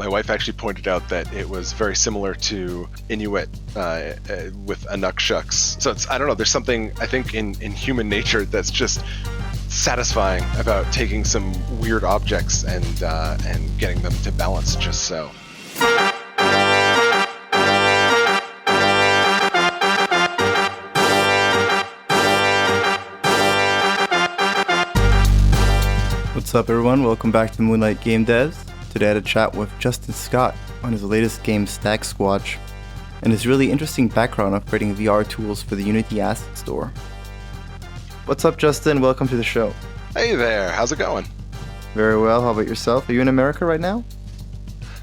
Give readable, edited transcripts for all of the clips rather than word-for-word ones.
My wife actually pointed out that it was very similar to Inuit with Inukshuks. So I don't know, there's something, I think, in human nature that's just satisfying about taking some weird objects and getting them to balance just so. What's up, everyone? Welcome back to Moonlight Game Devs. Today I had a chat with Justin Scott on his latest game, Stacksquatch, and his really interesting background of creating VR tools for the Unity Asset Store. What's up, Justin? Welcome to the show. Hey there, how's it going? Very well. How about yourself? Are you in America right now?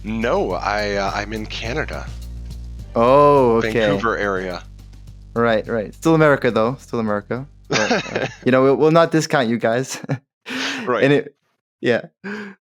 No, I'm in Canada. Oh, okay. Vancouver area. Right. Still America, though. Still America. But, we'll not discount you guys. Right.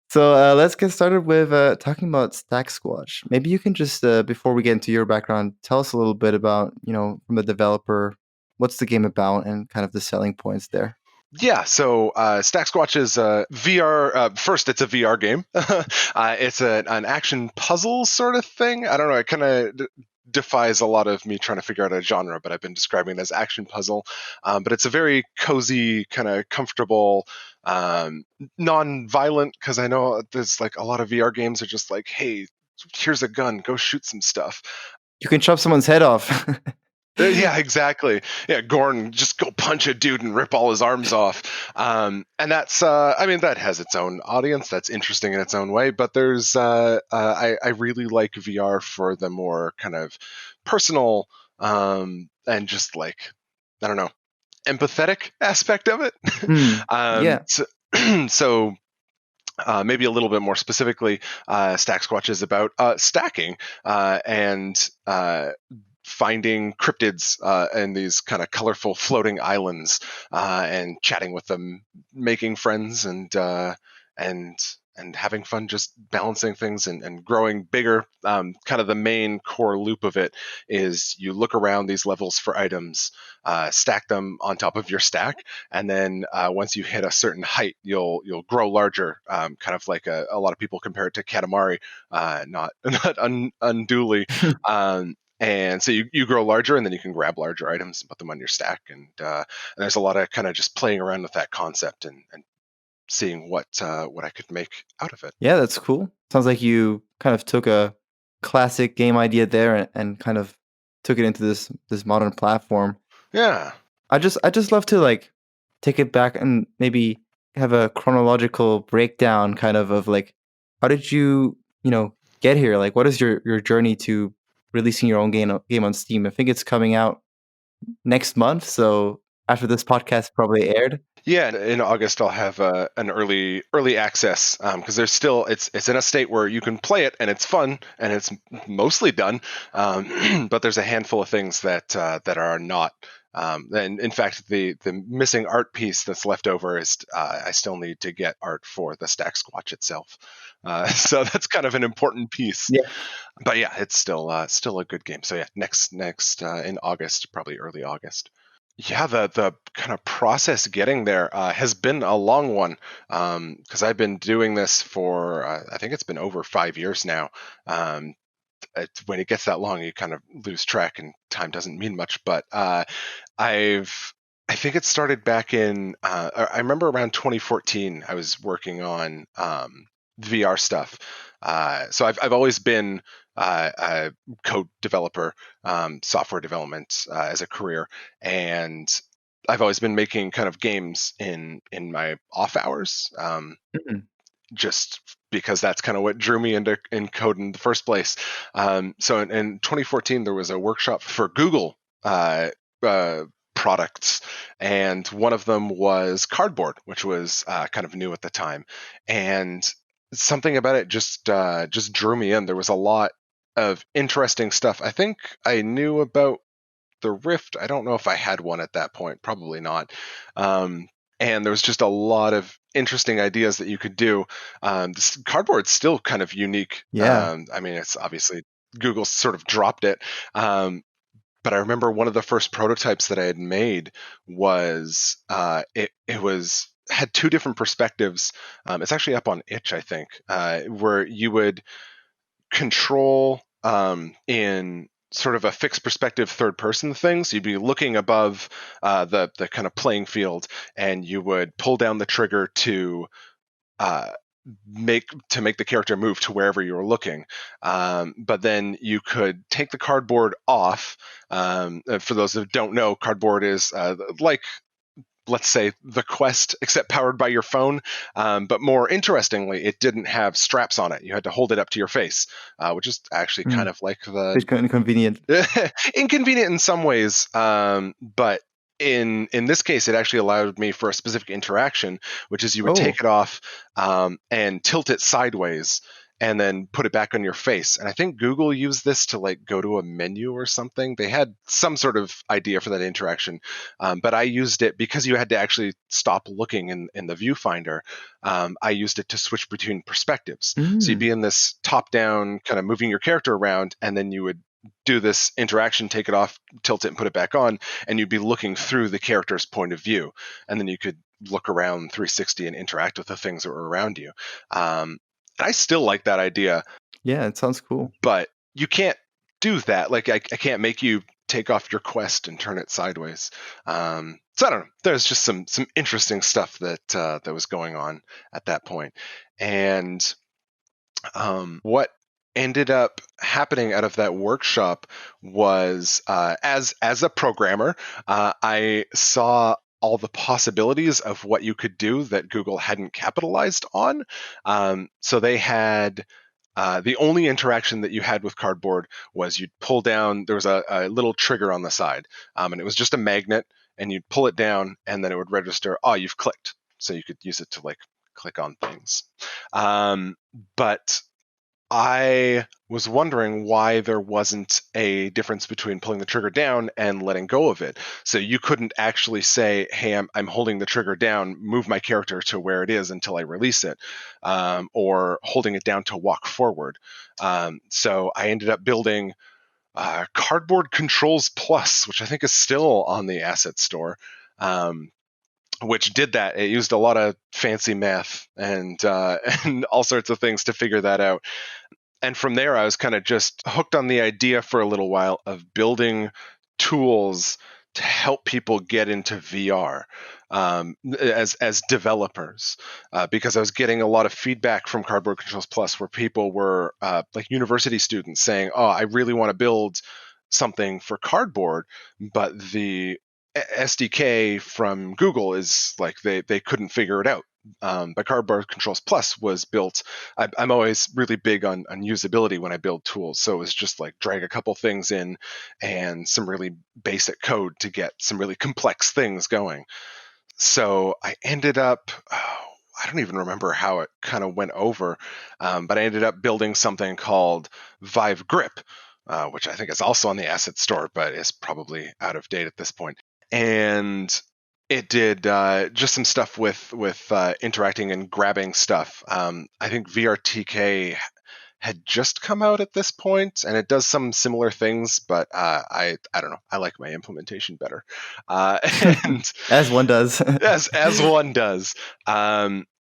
So let's get started with talking about Stacksquatch. Maybe you can just, before we get into your background, tell us a little bit about, from the developer, what's the game about and kind of the selling points there. Yeah, so Stacksquatch is a VR. First, it's a VR game. It's an action puzzle sort of thing. I don't know. It kind of defies a lot of me trying to figure out a genre, but I've been describing it as action puzzle. But it's a very cozy, kind of comfortable, non-violent, because I know there's like a lot of VR games are just like, hey, here's a gun, go shoot some stuff. You can chop someone's head off. Yeah, exactly. Yeah, Gorn, just go punch a dude and rip all his arms off. And that's, that has its own audience. That's interesting in its own way. But there's, I really like VR for the more kind of personal and just like, I don't know, empathetic aspect of it. Yeah. So maybe a little bit more specifically, Stacksquatch is about stacking and finding cryptids in these kind of colorful floating islands and chatting with them, making friends and having fun, just balancing things and growing bigger. Kind of the main core loop of it is you look around these levels for items, stack them on top of your stack, and then once you hit a certain height, you'll grow larger. Kind of like a lot of people compare it to Katamari, not unduly. And so you grow larger, and then you can grab larger items and put them on your stack. And there's a lot of kind of just playing around with that concept and seeing what I could make out of it. Yeah, that's cool. Sounds like you kind of took a classic game idea there and kind of took it into this modern platform. Yeah. I just love to like take it back and maybe have a chronological breakdown kind of like, how did you get here? Like, what is your journey to releasing your own game on Steam? I think it's coming out next month, so after this podcast probably aired. Yeah, in August I'll have an early access because there's still it's in a state where you can play it and it's fun and it's mostly done, but there's a handful of things that are not. And in fact, the missing art piece that's left over is I still need to get art for the Stacksquatch itself. So that's kind of an important piece. Yeah. But yeah, it's still a good game. So yeah, next in August, probably early August. Yeah, the kind of process getting there has been a long one because I've been doing this for I think it's been over 5 years now. When it gets that long, you kind of lose track and time doesn't mean much. But I think it started back in I remember around 2014. I was working on VR stuff. So I've always been a code developer, software development as a career, and I've always been making kind of games in my off hours, just because that's kind of what drew me into code in the first place. So in 2014, there was a workshop for Google products, and one of them was cardboard, which was kind of new at the time, and something about it just drew me in. There was a lot of interesting stuff. I think I knew about the Rift. I don't know if I had one at that point. Probably not. And there was just a lot of interesting ideas that you could do. This cardboard's still kind of unique. Yeah. It's obviously Google sort of dropped it. But I remember one of the first prototypes that I had made was it had two different perspectives. It's actually up on itch, I think, where you would control in sort of a fixed perspective third person thing. So you'd be looking above the kind of playing field, and you would pull down the trigger to uh, make the character move to wherever you were looking. But then you could take the cardboard off. For those who don't know, cardboard is like, let's say, the Quest, except powered by your phone. But more interestingly, it didn't have straps on it. You had to hold it up to your face, which is actually kind Mm. of like the It's kind of inconvenient. inconvenient in some ways, but in this case, it actually allowed me for a specific interaction, which is you would Oh. take it off and tilt it sideways, and then put it back on your face. And I think Google used this to like go to a menu or something. They had some sort of idea for that interaction, but I used it because you had to actually stop looking in the viewfinder. I used it to switch between perspectives. So you'd Mm. be in this top-down kind of moving your character around, and then you would do this interaction, take it off, tilt it, and put it back on, and you'd be looking through the character's point of view, and then you could look around 360 and interact with the things that were around you. I still like that idea, Yeah, it sounds cool. but you can't do that. Like I can't make you take off your Quest and turn it sideways. So I don't know. There's just some interesting stuff that was going on at that point, and what ended up happening out of that workshop was, as a programmer, I saw all the possibilities of what you could do that Google hadn't capitalized on. So they had the only interaction that you had with cardboard was you'd pull down. There was a little trigger on the side, and it was just a magnet, and you'd pull it down, and then it would register, oh, you've clicked. So you could use it to like click on things. But I was wondering why there wasn't a difference between pulling the trigger down and letting go of it. So you couldn't actually say, hey, I'm holding the trigger down, move my character to where it is until I release it, or holding it down to walk forward. So I ended up building Cardboard Controls Plus, which I think is still on the asset store. Which did that. It used a lot of fancy math and and all sorts of things to figure that out. And from there, I was kind of just hooked on the idea for a little while of building tools to help people get into VR as developers, because I was getting a lot of feedback from Cardboard Controls Plus where people were like university students saying, "Oh, I really want to build something for Cardboard, but the SDK from Google is like they couldn't figure it out." But Cardboard Controls Plus was built. I'm always really big on usability when I build tools, so it was just like drag a couple things in and some really basic code to get some really complex things going. So I ended up, I don't even remember how it kind of went over, but I ended up building something called Vive Grip, which I think is also on the asset store, but is probably out of date at this point. And it did just some stuff with interacting and grabbing stuff. I think VRTK had just come out at this point, and it does some similar things, but I don't know. I like my implementation better, and As one does. as one does.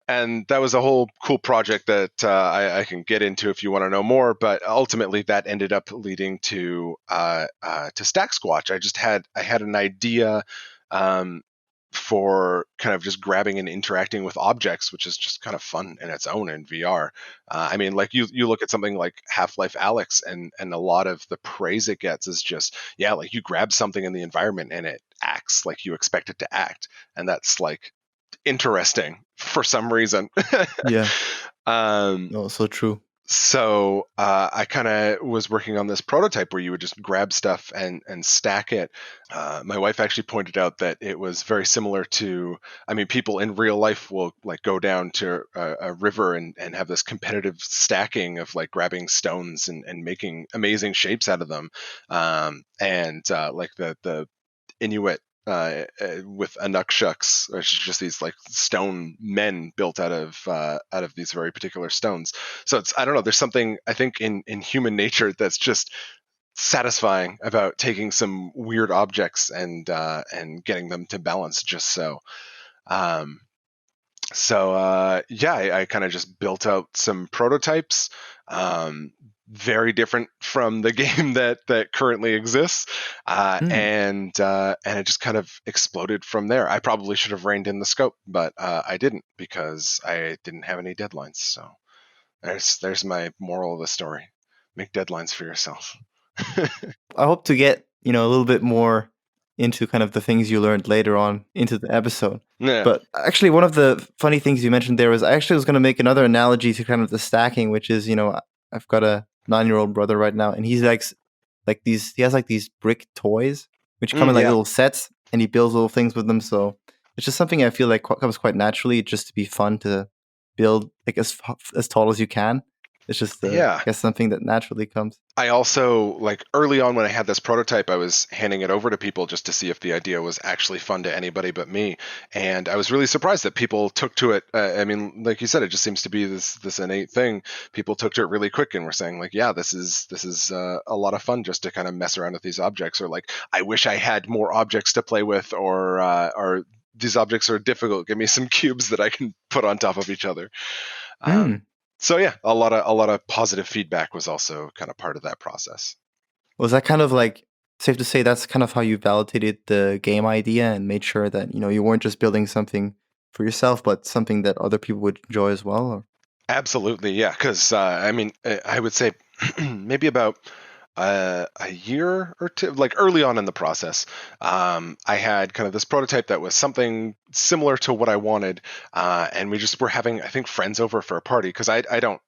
And that was a whole cool project that I can get into if you want to know more. But ultimately, that ended up leading to Stacksquatch. I had an idea for kind of just grabbing and interacting with objects, which is just kind of fun in its own in VR. I mean, like you look at something like Half-Life Alyx, and a lot of the praise it gets is just, yeah, like you grab something in the environment and it acts like you expect it to act, and that's like interesting for some reason. Yeah. um, Oh, so true. so I kind of was working on this prototype where you would just grab stuff and stack it. My wife actually pointed out that it was very similar to, I mean, people in real life will like go down to a river and have this competitive stacking of like grabbing stones and making amazing shapes out of them. And like the Inuit with Anukshuks, which is just these like stone men built out of these very particular stones. So it's, I don't know, there's something I think in human nature that's just satisfying about taking some weird objects and getting them to balance just so. Um, So yeah, I kind of just built out some prototypes, um, very different from the game that currently exists, Mm. and it just kind of exploded from there. I probably should have reined in the scope, but I didn't because I didn't have any deadlines. So there's my moral of the story: make deadlines for yourself. I hope to get, a little bit more into kind of the things you learned later on into the episode. Yeah. But actually, one of the funny things you mentioned there was I actually was going to make another analogy to kind of the stacking, which is, I've got a 9-year-old brother right now, and he's like these, he has like these brick toys, which come in like Yeah. little sets, and he builds little things with them. So it's just something I feel like comes quite naturally, just to be fun to build like as tall as you can. It's just, I Yeah. guess, something that naturally comes. I also, like, early on when I had this prototype, I was handing it over to people just to see if the idea was actually fun to anybody but me. And I was really surprised that people took to it. I mean, like you said, it just seems to be this innate thing. People took to it really quick and were saying like, yeah, this is a lot of fun just to kind of mess around with these objects, or like, I wish I had more objects to play with, or these objects are difficult. Give me some cubes that I can put on top of each other. Um, Mm. so yeah, a lot of positive feedback was also kind of part of that process. Was that kind of like safe to say that's kind of how you validated the game idea and made sure that, you weren't just building something for yourself, but something that other people would enjoy as well? Or? Absolutely, yeah. Because I mean, I would say maybe about a year or two, like early on in the process, I had kind of this prototype that was something similar to what I wanted, and we just were having, I think, friends over for a party because I don't.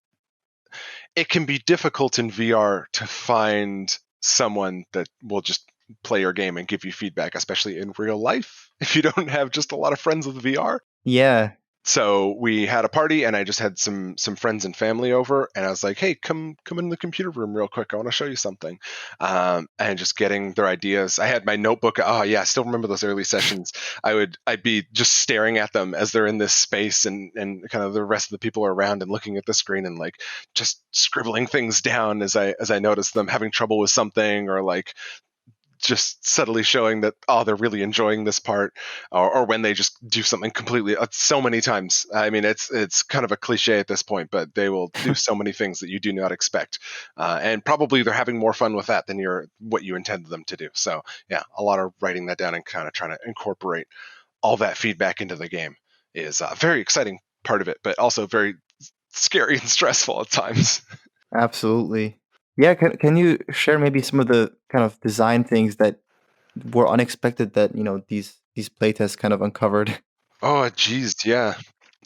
It can be difficult in VR to find someone that will just play your game and give you feedback, especially in real life, if you don't have just a lot of friends with VR. Yeah. So we had a party, and I just had some friends and family over, and I was like, "Hey, come in the computer room real quick. I want to show you something." And just getting their ideas. I had my notebook. Oh yeah, I still remember those early sessions. I'd be just staring at them as they're in this space, and kind of the rest of the people are around and looking at the screen and like just scribbling things down as I noticed them having trouble with something, or like just subtly showing that, oh, they're really enjoying this part, or when they just do something completely, so many times. I mean, it's kind of a cliche at this point, but they will do so many things that you do not expect, and probably they're having more fun with that than what you intended them to do. So yeah, a lot of writing that down and kind of trying to incorporate all that feedback into the game is a very exciting part of it, but also very scary and stressful at times. Absolutely. Yeah, can you share maybe some of the kind of design things that were unexpected that, these playtests kind of uncovered? Oh geez, yeah.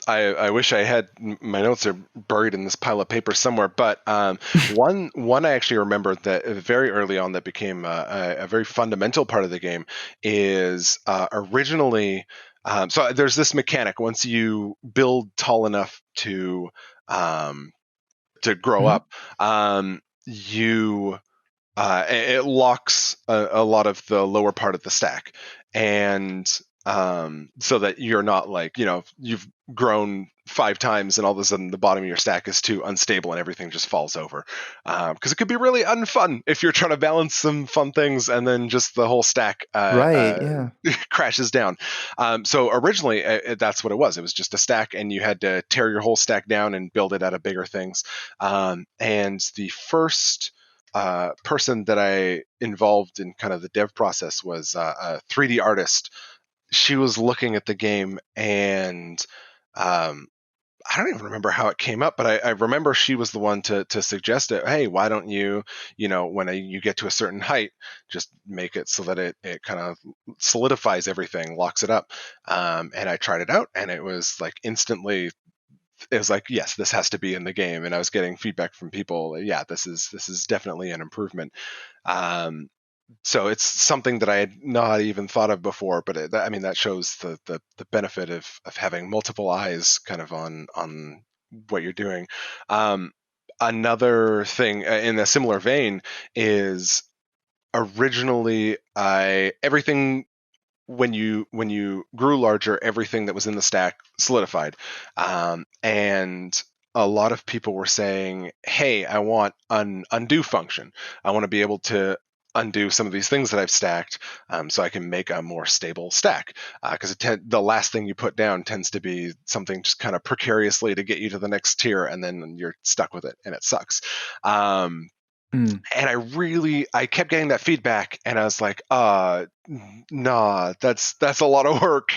I wish I had, my notes are buried in this pile of paper somewhere, but one I actually remember that very early on that became a very fundamental part of the game is originally, so there's this mechanic: once you build tall enough um, to grow Mhm. up, you it locks a lot of the lower part of the stack, and so that you're not like, you've grown 5 times and all of a sudden the bottom of your stack is too unstable and everything just falls over, because it could be really unfun if you're trying to balance some fun things and then just the whole stack Right, yeah. crashes down. So originally, that's what it was just a stack, and you had to tear your whole stack down and build it out of bigger things. And the first person that I involved in kind of the dev process was a 3D artist. She was looking at the game, and um, I don't even remember how it came up, but I remember she was the one to suggest it. Hey, why don't you, when you get to a certain height, just make it so that it kind of solidifies everything, locks it up. And I tried it out, and it was like instantly, it was like, yes, this has to be in the game. And I was getting feedback from people, yeah, this is definitely an improvement. Um, so it's something that I had not even thought of before, but I mean, that shows the benefit of having multiple eyes kind of on what you're doing. Um, Another thing in a similar vein is, originally, I everything when you grew larger, everything that was in the stack solidified, and a lot of people were saying, "Hey, I want an undo function. I want to be able to undo some of these things that I've stacked, so I can make a more stable stack. Because the last thing you put down tends to be something just kind of precariously to get you to the next tier, and then you're stuck with it, and it sucks. Mm. And I kept getting that feedback, and I was like, nah, that's a lot of work,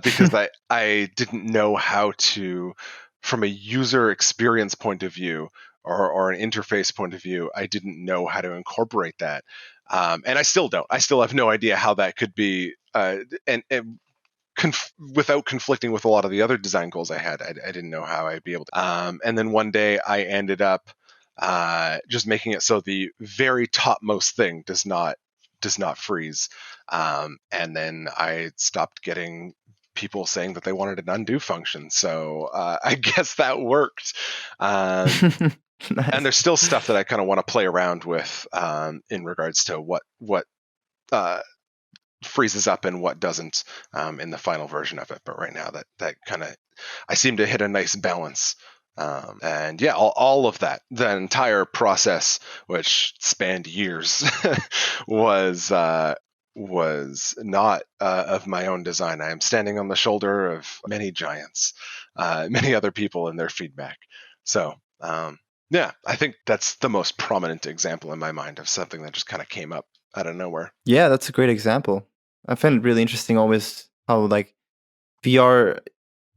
because I didn't know how to, from a user experience point of view, or an interface point of view, I didn't know how to incorporate that. And I still don't. I still have no idea how that could be, and without conflicting with a lot of the other design goals I had. I didn't know how I'd be able to. And then one day I ended up just making it so the very topmost thing does not freeze. And then I stopped getting people saying that they wanted an undo function. So I guess that worked. And Nice. there's still stuff that I kind of want to play around with, in regards to what uh, freezes up and what doesn't, in the final version of it. But right now, that kind of, I seem to hit a nice balance. And yeah, all of that, the entire process, which spanned years, was not of my own design. I am standing on the shoulder of many giants, many other people and their feedback. So yeah, I think that's the most prominent example in my mind of something that just kind of came up out of nowhere. Yeah, that's a great example. I find it really interesting always how like VR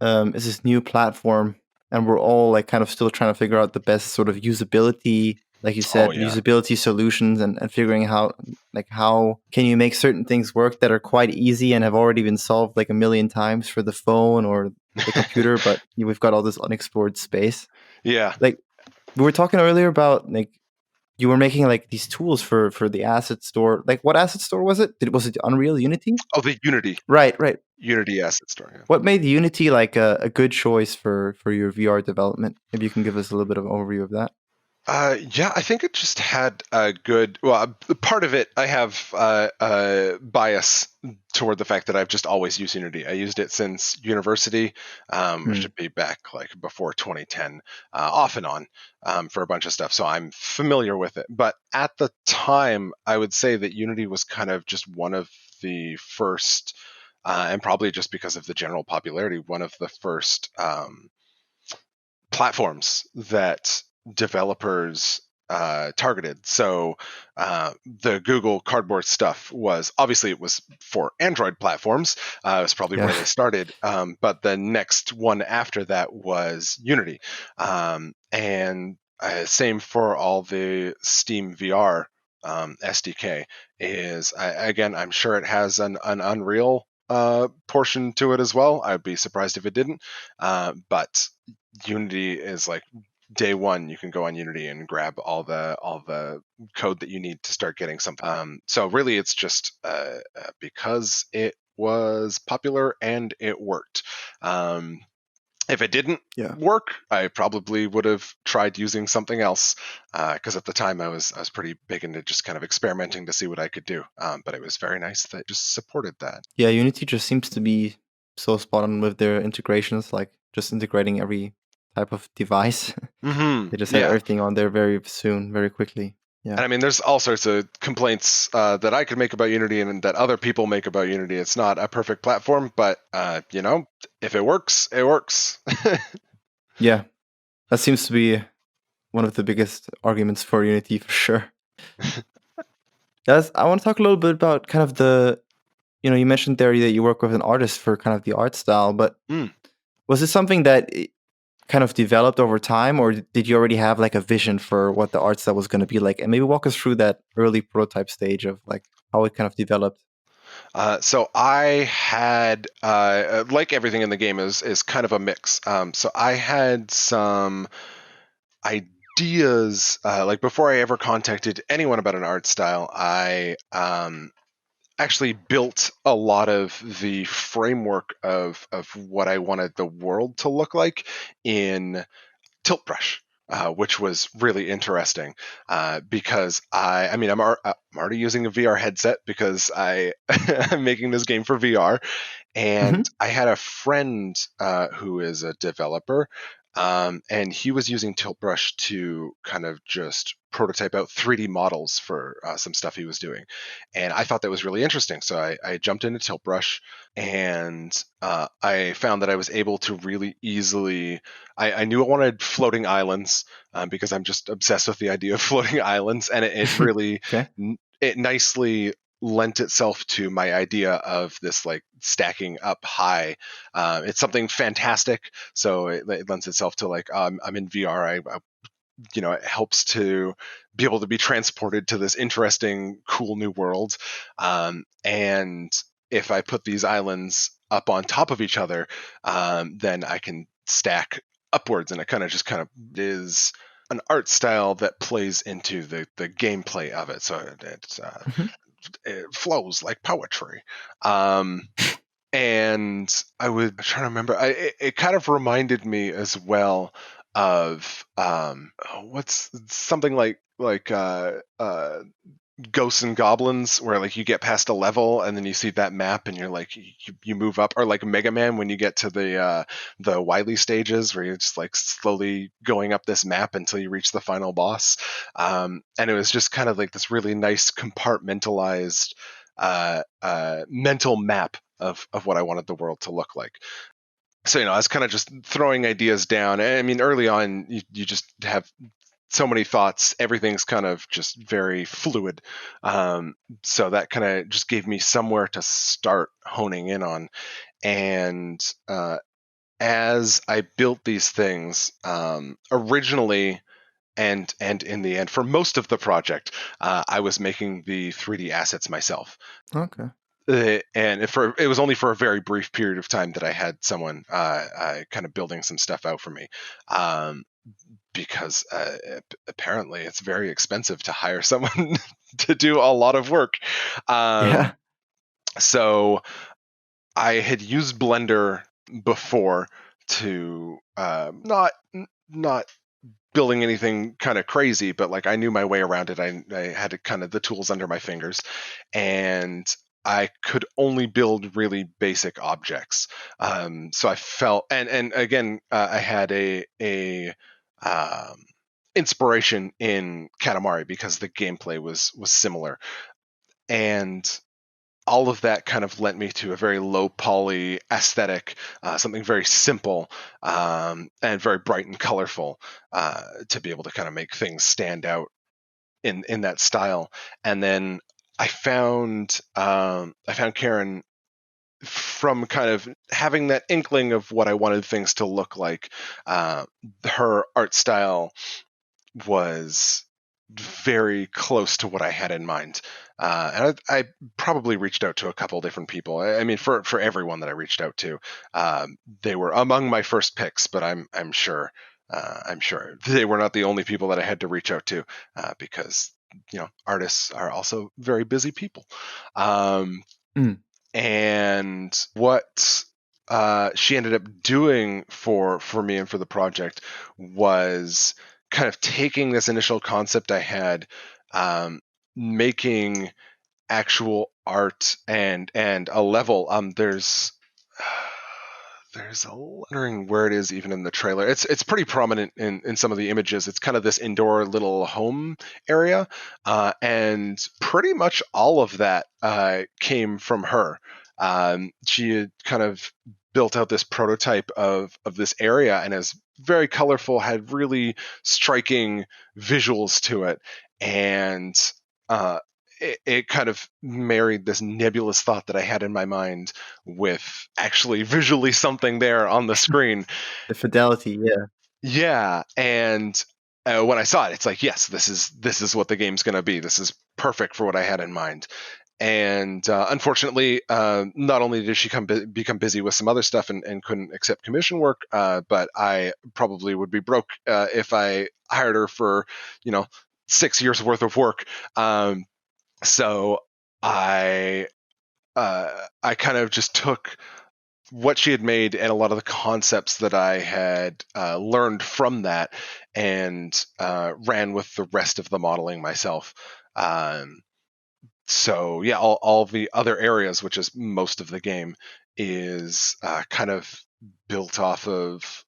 is this new platform, and we're all like kind of still trying to figure out the best sort of usability, like you Oh said, yeah. usability solutions, and figuring how how can you make certain things work that are quite easy and have already been solved like a million times for the phone or the computer, but we've got all this unexplored space. Yeah. Like we were talking earlier about like you were making like these tools for the asset store. Like what asset store was it? Was it Unreal Unity? Oh, the Unity. Right, right. Unity asset store. Yeah. What made Unity like a good choice for your VR development? Maybe you can give us a little bit of an overview of that. Yeah, I think it just had a good. Well, part of it, I have bias toward the fact that I've just always used Unity. I used it since university, which Hmm. should be back like before 2010, off and on, for a bunch of stuff. So I'm familiar with it. But at the time, I would say that Unity was kind of just one of the first, and probably just because of the general popularity, one of the first platforms that developers targeted. So the Google Cardboard stuff was obviously, it was for Android platforms. It was probably Yeah. where they started. But the next one after that was Unity, and same for all the Steam VR SDK. Again, I'm sure it has an Unreal portion to it as well. I'd be surprised if it didn't. But Unity is like day one. You can go on Unity and grab all the code that you need to start getting something. So really, it's just because it was popular and it worked. If it didn't Yeah. work, I probably would have tried using something else, because at the time I was pretty big into just kind of experimenting to see what I could do. But it was very nice that it just supported that. Yeah, Unity just seems to be so spot on with their integrations, like just integrating every type of device. They just have Yeah. everything on there very soon, very quickly. Yeah. And I mean, there's all sorts of complaints that I could make about Unity and that other people make about Unity. It's not a perfect platform, but if it works, it works. Yeah. That seems to be one of the biggest arguments for Unity for sure. I want to talk a little bit about kind of you mentioned there that you work with an artist for kind of the art style, but Mm. was it something that kind of developed over time, or did you already have like a vision for what the art style was going to be like? And maybe walk us through that early prototype stage of like how it kind of developed. So I had, like everything in the game, is kind of a mix. So I had some ideas, like before I ever contacted anyone about an art style. I actually built a lot of the framework of what I wanted the world to look like in Tilt Brush. Which was really interesting, because I mean, I'm already using a VR headset because I'm making this game for VR, and Hmm. I had a friend who is a developer, and he was using Tilt Brush to kind of just prototype out 3D models for some stuff he was doing, and I thought that was really interesting. So I jumped into Tilt Brush, and I found that I was able to really easily. I knew I wanted floating islands because I'm just obsessed with the idea of floating islands, and it really Okay. it nicely lent itself to my idea of this like stacking up high. It's something fantastic, so it lends itself to like I'm in VR. It helps to be able to be transported to this interesting, cool new world. And if I put these islands up on top of each other, then I can stack upwards, and it kind of is an art style that plays into the gameplay of it. So Mhm. it flows like poetry. And I'm trying to remember. It kind of reminded me as well of what's something like Ghosts and Goblins, where like you get past a level and then you see that map and you're like you move up, or like Mega Man when you get to the Wily stages where you're just like slowly going up this map until you reach the final boss. And it was just kind of like this really nice compartmentalized mental map of what I wanted the world to look like. So I was kind of just throwing ideas down. I mean, early on, you just have so many thoughts. Everything's kind of just very fluid. So that kind of just gave me somewhere to start honing in on. And as I built these things, originally and in the end, for most of the project, I was making the 3D assets myself. Okay. And it was only for a very brief period of time that I had someone kind of building some stuff out for me, because apparently it's very expensive to hire someone to do a lot of work. Yeah. So I had used Blender before to not building anything kind of crazy, but like I knew my way around it. I had kind of the tools under my fingers, and I could only build really basic objects. So I felt, and again, I had a inspiration in Katamari because the gameplay was similar, and all of that kind of lent me to a very low poly aesthetic, something very simple and very bright and colorful, to be able to kind of make things stand out in that style. And then I found Karen from kind of having that inkling of what I wanted things to look like. Her art style was very close to what I had in mind. And I probably reached out to a couple different people. I mean, for everyone that I reached out to, they were among my first picks, but I'm sure they were not the only people that I had to reach out to, because artists are also very busy people. Mm. And what she ended up doing for me and for the project was kind of taking this initial concept I had, making actual art and a level. There's a lettering where it is even in the trailer. It's pretty prominent in some of the images. It's kind of this indoor little home area, and pretty much all of that came from her. She had kind of built out this prototype of this area, and is very colorful, had really striking visuals to it, and uh, it kind of married this nebulous thought that I had in my mind with actually visually something there on the screen. The fidelity. Yeah. Yeah, and when I saw it, it's like, yes, this is what the game's going to be. This is perfect for what I had in mind. And unfortunately, not only did she become busy with some other stuff and couldn't accept commission work, but I probably would be broke if I hired her for 6 years worth of work. So I kind of just took what she had made and a lot of the concepts that I had learned from that, and ran with the rest of the modeling myself. So yeah, all the other areas, which is most of the game, is kind of built off of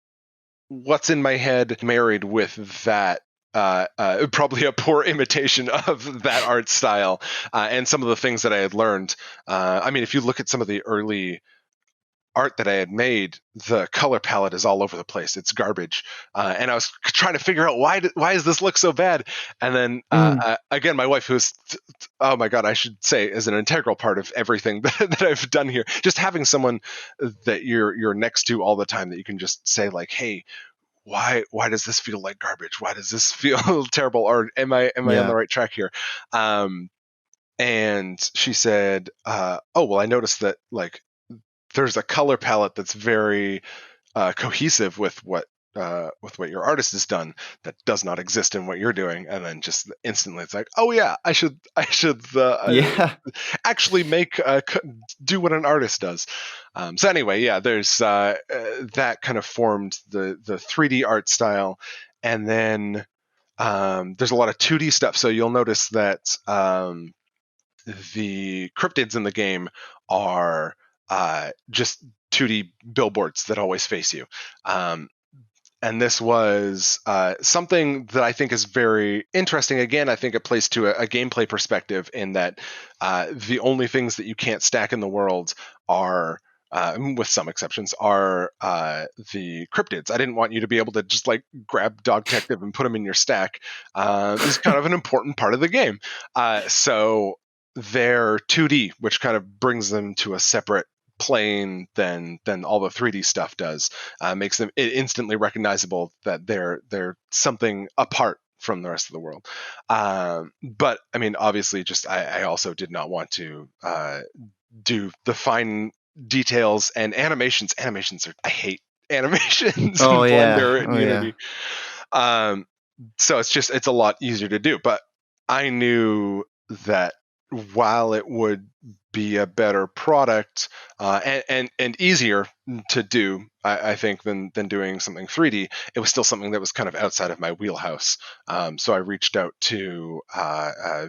what's in my head, married with that probably a poor imitation of that art style and some of the things that I had learned. I mean, if you look at some of the early art that I had made, the color palette is all over the place. It's garbage, and I was trying to figure out why does this look so bad. And then Mm. again, my wife, who's oh my god, I should say, is an integral part of everything that I've done here. Just having someone that you're next to all the time that you can just say like, hey. Why does this feel like garbage? Why does this feel terrible? Or am I on the Yeah. right track here? And she said, "Oh well, I noticed that like there's a color palette that's very cohesive with what your artist has done that does not exist in what you're doing." And then just instantly it's like, oh yeah, I should Yeah. actually do what an artist does. So anyway, yeah, there's that kind of formed the 3D art style. And then there's a lot of 2D stuff, so you'll notice that the cryptids in the game are just 2D billboards that always face you. And this was something that I think is very interesting. Again, I think it plays to a gameplay perspective in that the only things that you can't stack in the world are, with some exceptions, are the cryptids. I didn't want you to be able to just like grab Dog Detective and put them in your stack. This is kind of an important part of the game. So they're 2D, which kind of brings them to a separate plane than all the 3D stuff does. Makes them instantly recognizable that they're something apart from the rest of the world. But I mean, obviously, just I also did not want to do the fine details and animations. Animations are I hate animations in Oh yeah. Blender and Oh yeah. Unity. Um, so it's a lot easier to do. But I knew that while it would be a better product and easier to do, I think, than doing something 3D, it was still something that was kind of outside of my wheelhouse. So I reached out to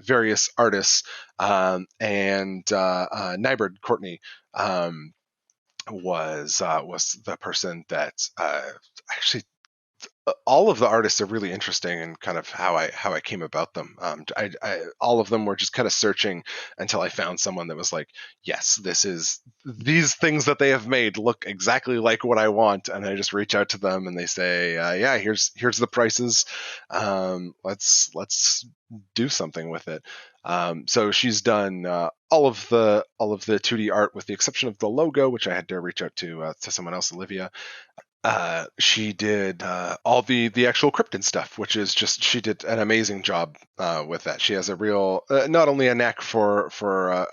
various artists, and Nybird Courtney was the person that actually all of the artists are really interesting and kind of how I came about them. All of them were just kind of searching until I found someone that was like, yes, these things that they have made look exactly like what I want, and I just reach out to them and they say, yeah, here's the prices, let's do something with it. So she's done all of the 2D art with the exception of the logo, which I had to reach out to someone else, Olivia. She did all the actual cryptid stuff, which is just she did an amazing job with that. She has a real not only a knack for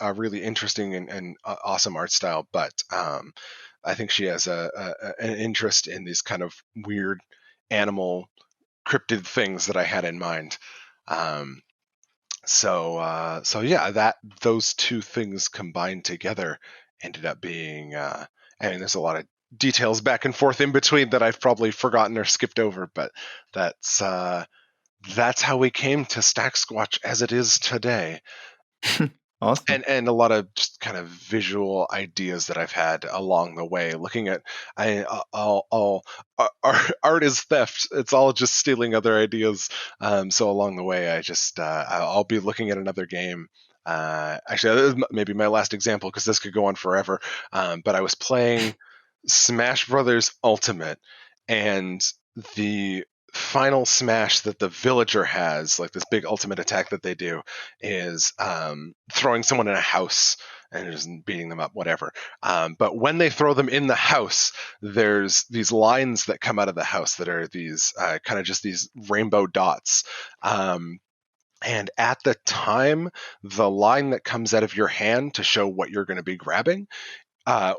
a really interesting and awesome art style, but I think she has an interest in these kind of weird animal cryptid things that I had in mind. Um, so yeah, that those two things combined together ended up being. I mean, there's a lot of details back and forth in between that I've probably forgotten or skipped over, but that's uh, that's how we came to Stacksquatch as it is today. Awesome. And a lot of just kind of visual ideas that I've had along the way. Looking at all art is theft. It's all just stealing other ideas. So along the way, I'll be looking at another game. Actually, this is maybe my last example because this could go on forever. But I was playing Smash Brothers Ultimate, and the final smash that the villager has, like this big ultimate attack that they do, is throwing someone in a house and just beating them up, whatever. But when they throw them in the house, there's these lines that come out of the house that are these kind of just these rainbow dots. And at the time, the line that comes out of your hand to show what you're going to be grabbing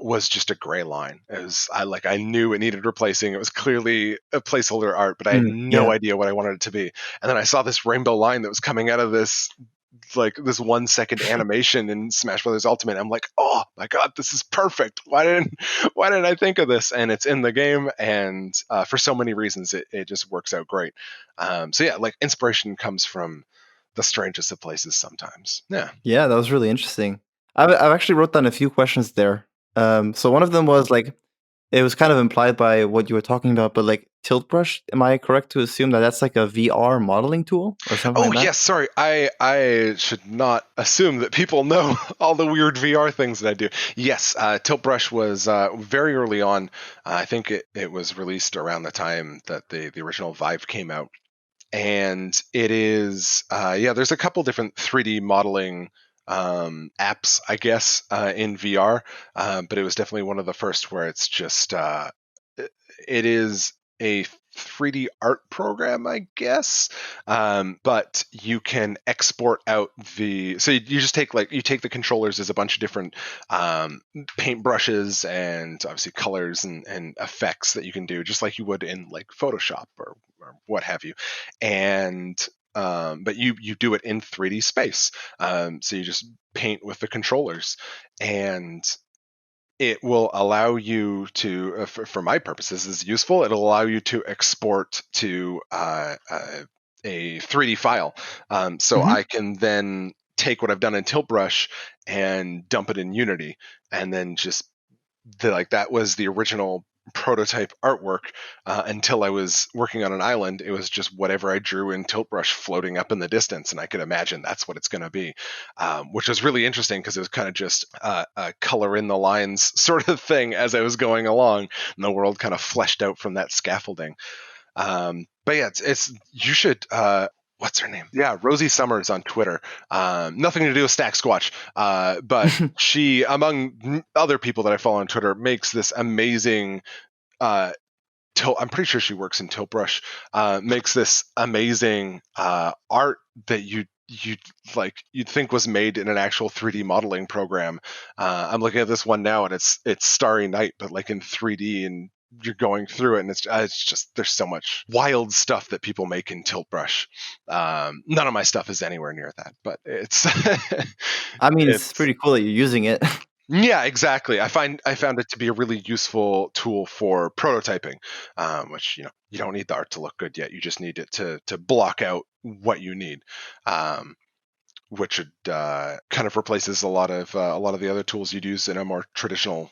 was just a gray line. I knew it needed replacing. It was clearly a placeholder art, but I had Mm, no yeah. idea what I wanted it to be. And then I saw this rainbow line that was coming out of this 1 second animation in Smash Brothers Ultimate. I'm like, oh my god, this is perfect. Why didn't I think of this? And it's in the game, and for so many reasons, it just works out great. So yeah, like inspiration comes from the strangest of places sometimes. Yeah. Yeah, that was really interesting. I've actually wrote down a few questions there. So one of them was like, it was kind of implied by what you were talking about, but like, Tilt Brush. Am I correct to assume that that's like a VR modeling tool or something Oh like that? yes, sorry. I should not assume that people know all the weird VR things that I do. Yes, Tilt Brush was very early on. I think it was released around the time that the original Vive came out, and it is yeah. There's a couple different 3D modeling apps, I guess, in VR, but it was definitely one of the first where it's just it is a 3D art program, I guess. But you can export out so you just take you take the controllers as a bunch of different paint brushes and obviously colors and effects that you can do, just like you would in like Photoshop or what have you. And but you do it in 3D space. So you just paint with the controllers, and it will allow you to, for my purposes, is useful. It'll allow you to export to a 3D file. So Mm-hmm. I can then take what I've done in Tilt Brush and dump it in Unity, and then just that was the original prototype artwork until I was working on an island. It was just whatever I drew in Tilt Brush floating up in the distance, and I could imagine that's what it's going to be, which was really interesting because it was kind of just a color in the lines sort of thing as I was going along, and the world kind of fleshed out from that scaffolding. But yeah, it's you should. What's her name? Yeah, Rosie Summers on Twitter. Nothing to do with Stacksquatch, but she, among other people that I follow on Twitter, makes this amazing. I'm pretty sure she works in Tilt Brush. Makes this amazing art that you you'd think was made in an actual 3D modeling program. I'm looking at this one now, and it's Starry Night, but like in 3D, and you're going through it, and it's just there's so much wild stuff that people make in Tilt Brush. None of my stuff is anywhere near that, but it's I mean, it's it's pretty cool that you're using it. yeah, exactly. I found it to be a really useful tool for prototyping, which you don't need the art to look good yet. You just need it to block out what you need, um, which kind of replaces a lot of the other tools you'd use in a more traditional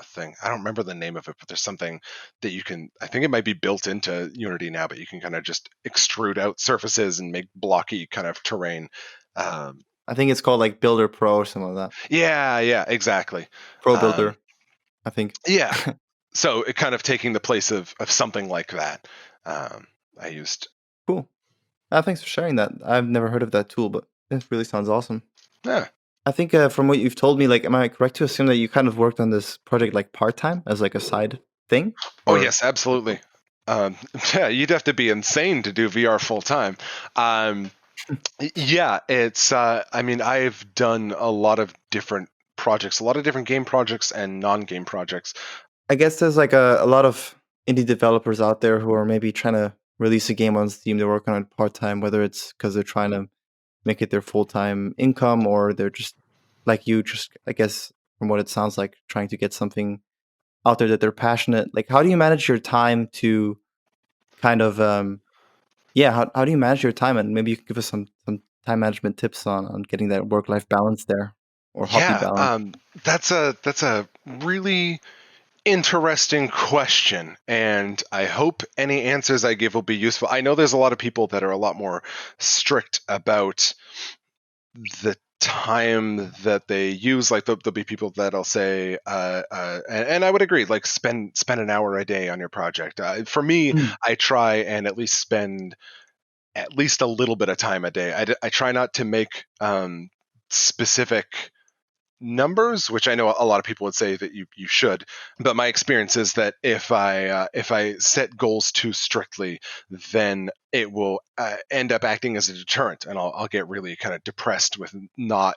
thing. I don't remember the name of it, but there's something that you can. I think it might be built into Unity now, but you can kind of just extrude out surfaces and make blocky kind of terrain. Um, I think it's called like Builder Pro or something like that. yeah, yeah, exactly. Pro Um, Builder, I think. yeah, so it kind of taking the place of something like that. I used. Cool. Thanks for sharing that. I've never heard of that tool, but it really sounds awesome. Yeah. I think from what you've told me, like, am I correct to assume that you kind of worked on this project like part time as like a side thing? Oh Or yes, absolutely. Yeah, you'd have to be insane to do VR full time. Um, yeah, it's. I mean, I've done a lot of different projects, a lot of different game projects and non-game projects. I guess there's like a lot of indie developers out there who are maybe trying to release a game on Steam. They're working on it part time, whether it's because they're trying to make it their full time income or they're just like you, just I guess from what it sounds like, trying to get something out there that they're passionate. Like, how do you manage your time to kind of yeah, how do you manage your time? And maybe you could give us some time management tips on getting that work life balance there or hobby Yeah, balance. that's a really interesting question, and I hope any answers I give will be useful. I know there's a lot of people that are a lot more strict about the time that they use. Like there'll be people that'll say, and I would agree, like spend an hour a day on your project. For me, Mm. I try and at least spend at least a little bit of time a day. I try not to make specific numbers, which I know a lot of people would say that you should, but my experience is that if I set goals too strictly, then it will end up acting as a deterrent, and I'll get really kind of depressed with not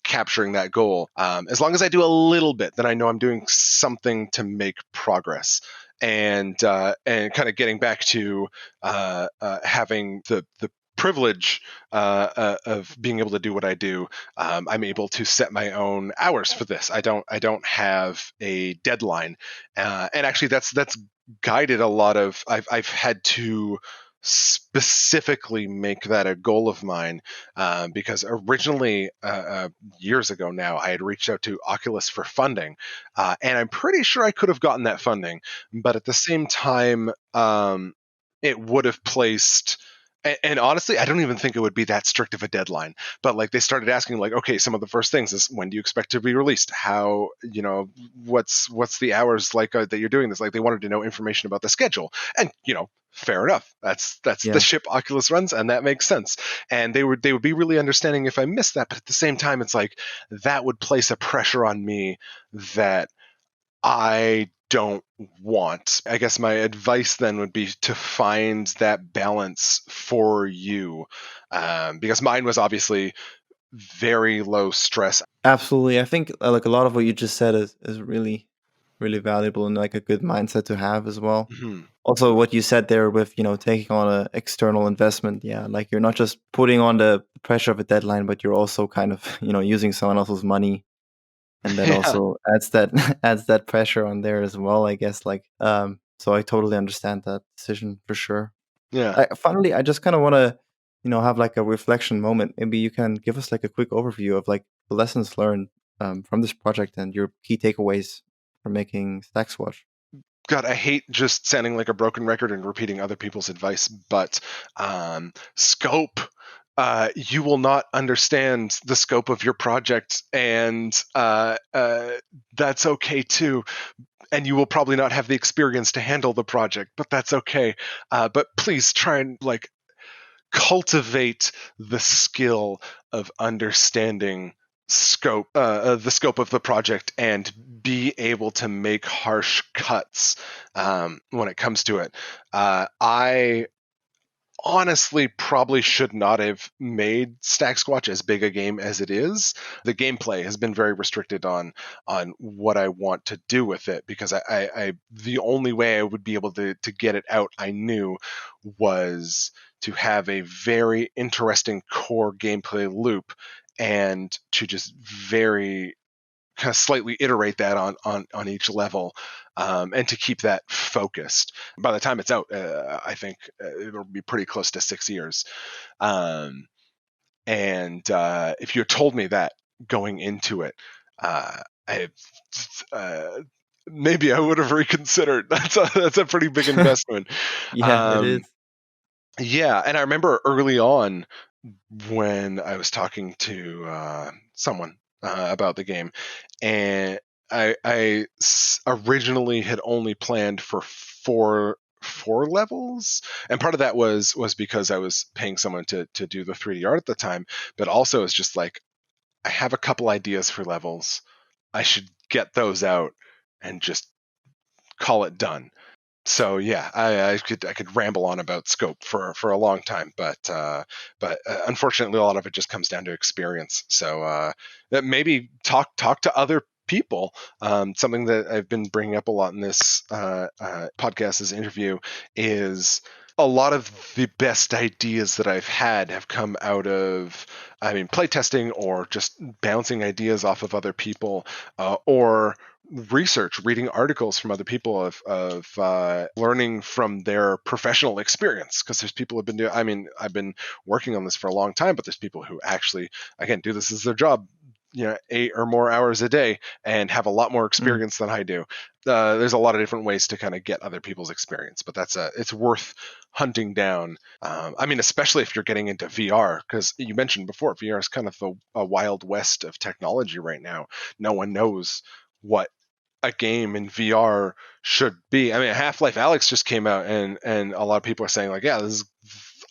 capturing that goal. As long as I do a little bit, then I know I'm doing something to make progress. And kind of getting back to having the privilege of being able to do what I do. I'm able to set my own hours for this. I don't have a deadline, and actually that's guided a lot of. I've had to specifically make that a goal of mine, because originally, years ago now, I had reached out to Oculus for funding, and I'm pretty sure I could have gotten that funding, but at the same time, it would have placed. And honestly, I don't even think it would be that strict of a deadline. But like they started asking, like, okay, some of the first things is when do you expect to be released? How, what's the hours like that you're doing this? Like they wanted to know information about the schedule, and fair enough. That's the Yeah. ship Oculus runs, and that makes sense. And they would be really understanding if I missed that, but at the same time, it's like that would place a pressure on me that I don't want. I guess my advice then would be to find that balance for you, because mine was obviously very low stress. Absolutely. I think like a lot of what you just said is really, really valuable and like a good mindset to have as well. Mhm. Also, what you said there with taking on an external investment, yeah, like you're not just putting on the pressure of a deadline, but you're also kind of using someone else's money, and that Yeah, also adds that adds that pressure on there as well. I guess so I totally understand that decision for sure. yeah. Finally, I just kind of want to, have like a reflection moment. Maybe you can give us like a quick overview of like the lessons learned from this project and your key takeaways from making Stacksquatch. God, I hate just sounding like a broken record and repeating other people's advice, but scope. You will not understand the scope of your project, and that's okay too. And you will probably not have the experience to handle the project, but that's okay. But please try and like cultivate the skill of understanding the scope of the project, and be able to make harsh cuts when it comes to it. I honestly probably should not have made Stacksquatch as big a game as it is. The gameplay has been very restricted on what I want to do with it, because I the only way I would be able to get it out, I knew, was to have a very interesting core gameplay loop, and to just very kind of slightly iterate that on each level, and to keep that focused. By the time it's out, I think it'll be pretty close to 6 years. Um, and if you had told me that going into it, I uh, maybe I would have reconsidered. That's a pretty big investment. Yeah, it is. Um, yeah, and I remember early on when I was talking to someone about the game, and originally had only planned for four levels, and part of that was because I was paying someone to do the 3D art at the time, but also it's just like I have a couple ideas for levels. I should get those out and just call it done. So yeah, I could ramble on about scope for a long time, but unfortunately, a lot of it just comes down to experience. So that maybe talk to other people. Something that I've been bringing up a lot in this podcast, this interview, is a lot of the best ideas that I've had have come out of, I mean, playtesting, or just bouncing ideas off of other people, or research, reading articles from other people, of learning from their professional experience. Because there's people who've been doing. I mean, I've been working on this for a long time, but there's people who actually, again, do this as their job, 8 or more hours a day, and have a lot more Mm. experience than I do. There's a lot of different ways to kind of get other people's experience, but it's worth hunting down. I mean, especially if you're getting into VR, because you mentioned before, VR is kind of a wild west of technology right now. No one knows what a game in VR should be. I mean, Half-Life Alyx just came out, and a lot of people are saying like, yeah,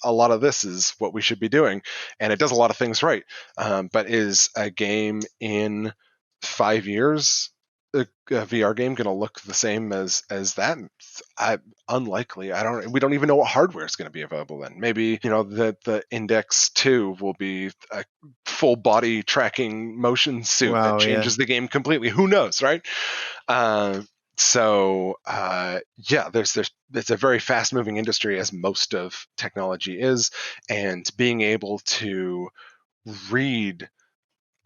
a lot of this is what we should be doing, and it does a lot of things right. But is a game in 5 years, a VR game, going to look the same as that? Unlikely. We don't even know what hardware is going to be available then. Maybe the Index 2 will be a full body tracking motion suit that Wow. Yeah. changes the game completely. Who knows, right? Uh, yeah, there's it's a very fast moving industry, as most of technology is, and being able to read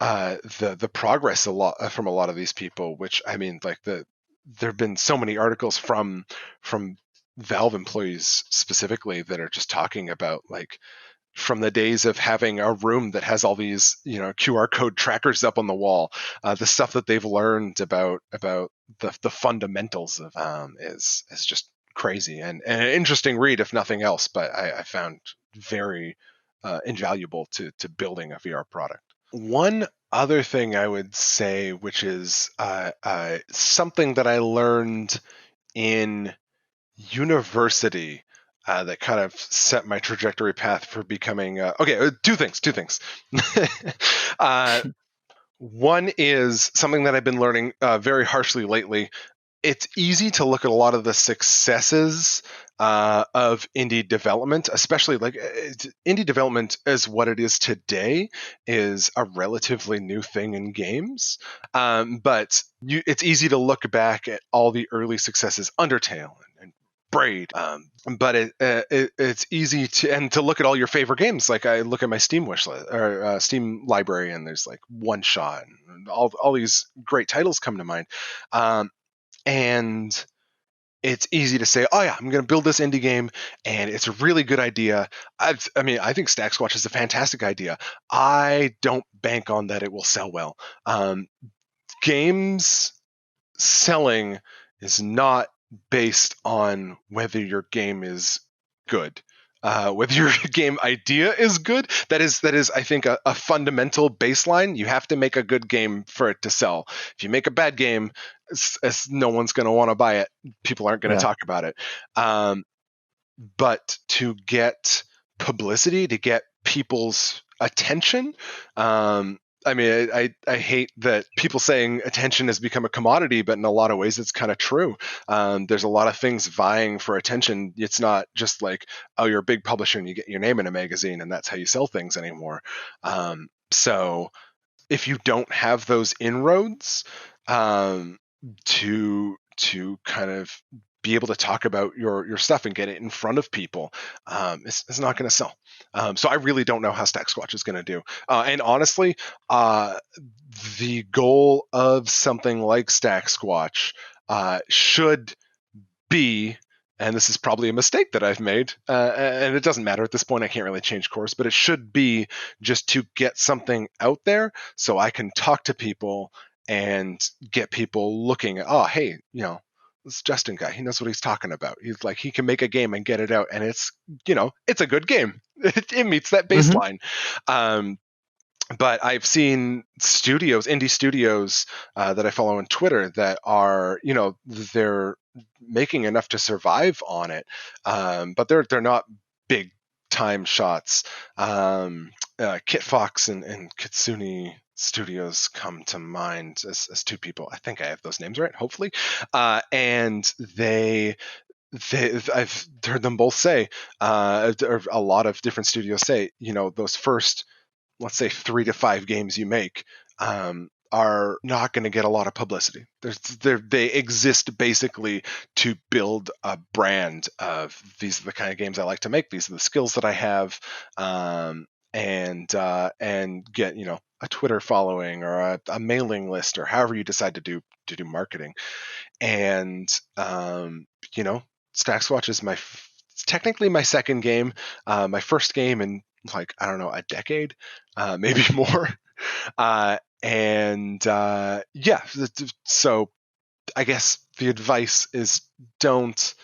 the progress from a lot of these people, which, I mean, like there have been so many articles from Valve employees specifically that are just talking about like from the days of having a room that has all these QR code trackers up on the wall, the stuff that they've learned about the fundamentals of is just crazy and an interesting read if nothing else. But I found very invaluable to building a VR product. One other thing I would say, which is something that I learned in university that kind of set my trajectory path for becoming okay, two things. uh, One is something that I've been learning very harshly lately. It's easy to look at a lot of the successes of indie development, especially like indie development as what it is today is a relatively new thing in games. But it's easy to look back at all the early successes, Undertale and Braid. But it's easy to look at all your favorite games. Like I look at my Steam wish list or Steam library, and there's like One Shot and all these great titles come to mind. And it's easy to say, oh yeah, I'm going to build this indie game, and it's a really good idea. I think Stacksquatch is a fantastic idea. I don't bank on that it will sell well. Games selling is not based on whether your game is good. Whether your game idea is good, that is, I think, a fundamental baseline. You have to make a good game for it to sell. If you make a bad game, no one's going to want to buy it. People aren't going to Yeah. talk about it. But to get publicity, to get people's attention, I hate that people saying attention has become a commodity, but in a lot of ways it's kind of true. There's a lot of things vying for attention. It's not just like, oh, you're a big publisher and you get your name in a magazine and that's how you sell things anymore. So if you don't have those inroads to kind of be able to talk about your stuff and get it in front of people, it's not going to sell. So I really don't know how Stacksquatch is going to do. And honestly, the goal of something like Stacksquatch should be, and this is probably a mistake that I've made, and it doesn't matter at this point, I can't really change course, but it should be just to get something out there so I can talk to people and get people looking at, oh, hey, this Justin guy, he knows what he's talking about. He's like, he can make a game and get it out, and it's a good game. It meets that Mm-hmm. baseline. But I've seen indie studios that I follow on Twitter that are, they're making enough to survive on it, but they're not big time shots. Kit Fox and Kitsune Studios come to mind as two people. I think I have those names right, hopefully. And I've heard them both say, or a lot of different studios say, those first, let's say 3 to 5 games you make are not going to get a lot of publicity. They exist basically to build a brand of, these are the kind of games I like to make. These are the skills that I have, and get a Twitter following or a mailing list or however you decide to do marketing. And Stackswatch is technically my second game. My first game in like, I don't know, a decade, maybe more. So I guess the advice is don't,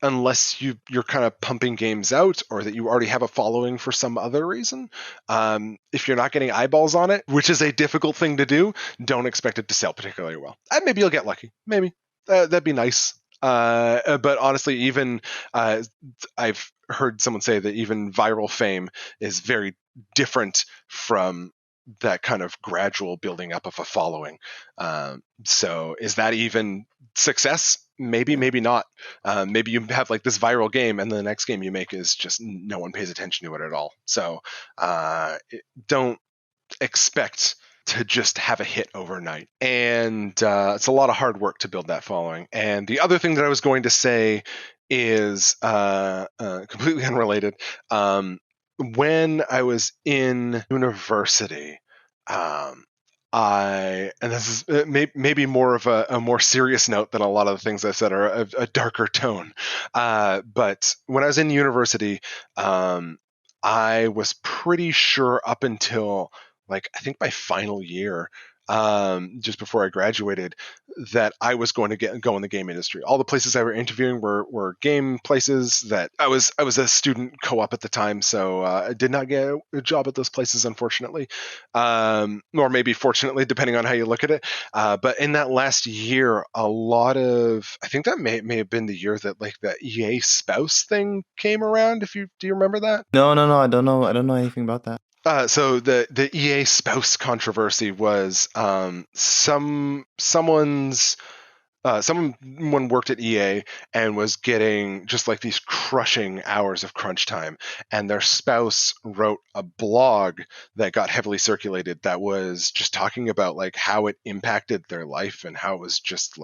unless you're kind of pumping games out or that you already have a following for some other reason. If you're not getting eyeballs on it, which is a difficult thing to do, don't expect it to sell particularly well. Maybe you'll get lucky. Maybe. That'd be nice. But honestly, even I've heard someone say that even viral fame is very different from that kind of gradual building up of a following. So is that even success? Maybe, maybe not. Maybe you have like this viral game and the next game you make is just no one pays attention to it at all. So don't expect to just have a hit overnight. And it's a lot of hard work to build that following. And the other thing that I was going to say is completely unrelated. When I was in university, and this is maybe more of a more serious note than a lot of the things I said, are a darker tone. But when I was in university, I was pretty sure up until like I think my final year, just before I graduated, that I was going to go in the game industry. All the places I were interviewing were game places that I was a student co-op at the time, so I did not get a job at those places, unfortunately, or maybe fortunately, depending on how you look at it. But in that last year, a lot of, I think that may have been the year that like the EA spouse thing came around. Do you remember that? No, no, no. I don't know anything about that. So the EA spouse controversy was someone worked at EA and was getting just like these crushing hours of crunch time, and their spouse wrote a blog that got heavily circulated that was just talking about like how it impacted their life and how it was just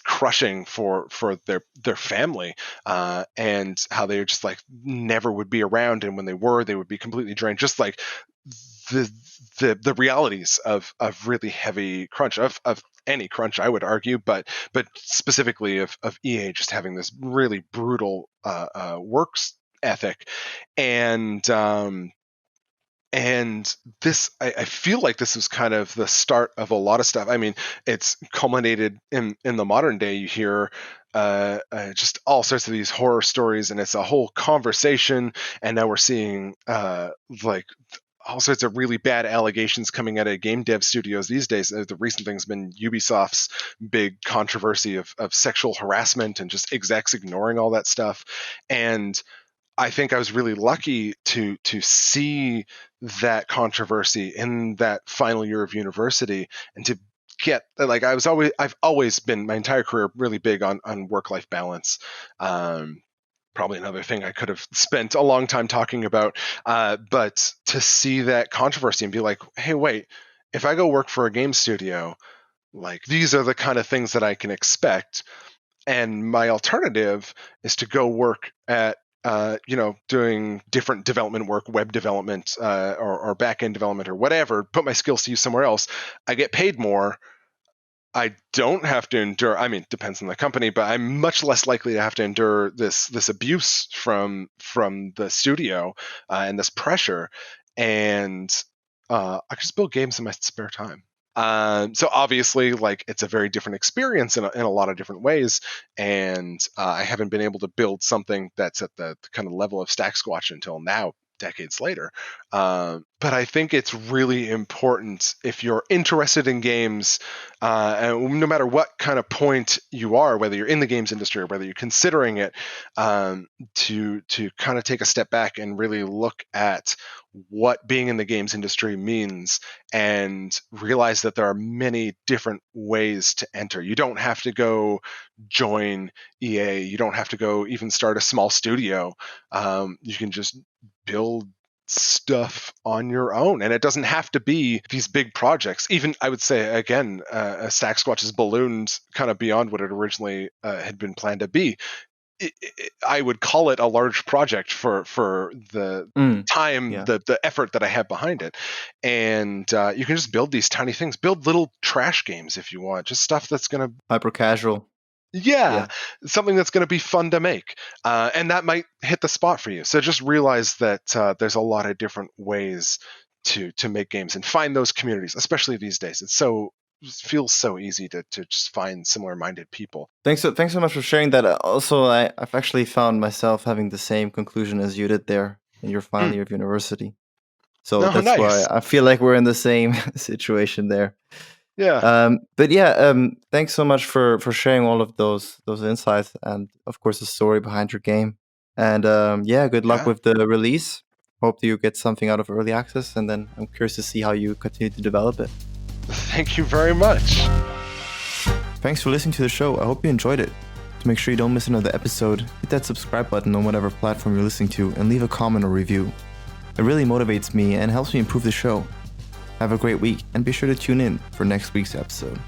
crushing for their family, and how they just like never would be around, and when they would be completely drained, just like the realities of really heavy crunch, of any crunch, I would argue, but specifically of EA just having this really brutal works ethic, and this, I feel like this was kind of the start of a lot of stuff. I mean, it's culminated in the modern day. You hear just all sorts of these horror stories, and it's a whole conversation. And now we're seeing like all sorts of really bad allegations coming out of game dev studios these days. The recent thing's been Ubisoft's big controversy of sexual harassment and just execs ignoring all that stuff. And I think I was really lucky to see that controversy in that final year of university, and to get like I've always been my entire career really big on work-life balance. Probably another thing I could have spent a long time talking about, but to see that controversy and be like, hey, wait, if I go work for a game studio, like these are the kind of things that I can expect, and my alternative is to go work at doing different development work, web development, or back-end development or whatever, put my skills to use somewhere else. I get paid more. I don't have to endure, I mean, depends on the company, but I'm much less likely to have to endure this abuse from the studio, and this pressure. And I can just build games in my spare time. So obviously, like, it's a very different experience in a lot of different ways, and I haven't been able to build something that's at the kind of level of Stacksquatch until now, decades later. But I think it's really important, if you're interested in games, and no matter what kind of point you are, whether you're in the games industry or whether you're considering it, to kind of take a step back and really look at what being in the games industry means, and realize that there are many different ways to enter. You don't have to go join EA. You don't have to go even start a small studio. You can just build stuff on your own, and it doesn't have to be these big projects. Even, I would say, again, Stacksquatch has ballooned kind of beyond what it originally had been planned to be. I would call it a large project for the time, Yeah. the effort that I have behind it. And you can just build these tiny things, build little trash games if you want, just stuff that's going to, Hyper casual. yeah, something that's going to be fun to make. And that might hit the spot for you. So just realize that there's a lot of different ways to make games, and find those communities, especially these days. It feels so easy to just find similar-minded people. Thanks so much for sharing that. Also, I've actually found myself having the same conclusion as you did there in your final year of university. So Oh, that's nice. why I feel like we're in the same situation there. Yeah. But yeah, thanks so much for sharing all of those insights, and of course the story behind your game. And yeah, good luck Yeah. with the release. Hope you get something out of early access, and then I'm curious to see how you continue to develop it. Thank you very much. Thanks for listening to the show. I hope you enjoyed it. To make sure you don't miss another episode, hit that subscribe button on whatever platform you're listening to, and leave a comment or review. It really motivates me and helps me improve the show. Have a great week, and be sure to tune in for next week's episode.